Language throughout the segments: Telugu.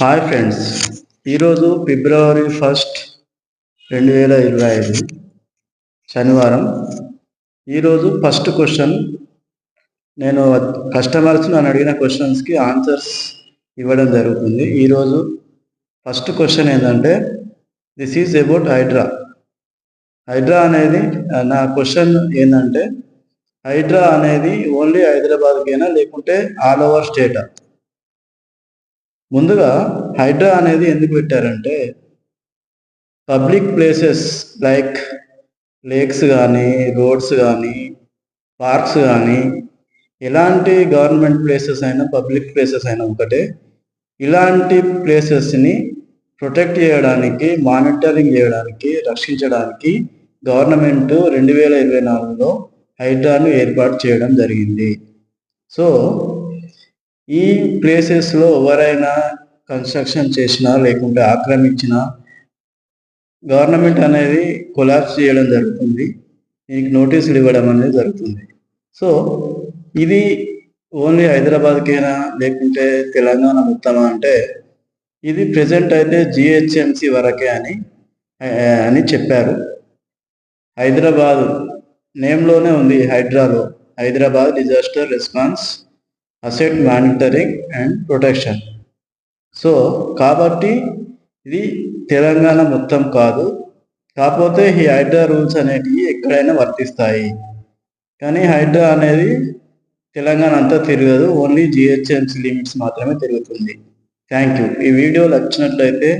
హాయ్ ఫ్రెండ్స్, ఈరోజు ఫిబ్రవరి 1, 2025 శనివారం. ఈరోజు ఫస్ట్ క్వశ్చన్, నేను కస్టమర్స్ నన్ను అడిగిన క్వశ్చన్స్కి ఆన్సర్స్ ఇవ్వడం జరుగుతుంది. ఈరోజు ఫస్ట్ క్వశ్చన్ ఏంటంటే, this is about Hydraa. Hydraa అనేది నా క్వశ్చన్ ఏంటంటే, హైడ్రా అనేది ఓన్లీ హైదరాబాద్కేనా లేకుంటే ఆల్ ఓవర్ స్టేటా? ముందుగా హైడ్రా అనేది ఎందుకు పెట్టారంటే, పబ్లిక్ ప్లేసెస్ లైక్ లేక్స్ కానీ, రోడ్స్ కానీ, పార్క్స్ కానీ, ఎలాంటి గవర్నమెంట్ ప్లేసెస్ అయినా, పబ్లిక్ ప్లేసెస్ అయినా ఒకటే, ఇలాంటి ప్లేసెస్ని ప్రొటెక్ట్ చేయడానికి, మానిటరింగ్ చేయడానికి, రక్షించడానికి గవర్నమెంట్ 2024లో హైడ్రాను ఏర్పాటు చేయడం జరిగింది. సో ఈ ప్లేసెస్లో ఎవరైనా కన్స్ట్రక్షన్ చేసినా లేకుంటే ఆక్రమించినా గవర్నమెంట్ అనేది కొలాప్స్ చేయడం జరుగుతుంది, మీకు నోటీసులు ఇవ్వడం అనేది జరుగుతుంది. సో ఇది ఓన్లీ హైదరాబాద్కేనా లేకుంటే తెలంగాణ మొత్తమా అంటే, ఇది ప్రజెంట్ అయితే జిహెచ్ఎంసి వరకే అని చెప్పారు. హైదరాబాద్ నేమ్లోనే ఉంది, హైడ్రాలో Hyderabad disaster response asset monitoring and protection. So కాబట్టి ఇది తెలంగాణ మొత్తం కాదు, కాకపోతే ఈ హైడ్రా రూల్స్ అనేటివి ఎక్కడైనా వర్తిస్తాయి. కానీ హైడ్రా అనేది తెలంగాణ అంతా తిరగదు, ఓన్లీ జిహెచ్ఎంసీ లిమిట్స్ మాత్రమే తిరుగుతుంది. Thank you. ఈ వీడియో నచ్చినట్లయితే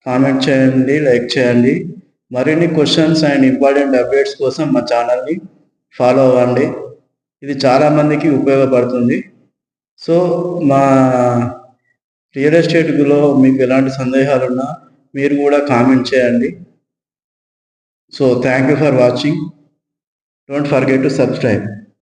కామెంట్ చేయండి, లైక్ చేయండి. మరిన్ని క్వశ్చన్స్ అండ్ ఇంపార్టెంట్ అప్డేట్స్ కోసం మా ఛానల్ని ఫాలో అవ్వండి. ఇది చాలామందికి ఉపయోగపడుతుంది. సో మా రియల్ ఎస్టేట్లో మీకు ఎలాంటి సందేహాలున్నా మీరు కూడా కామెంట్ చేయండి. So thank you for watching. Don't forget to subscribe.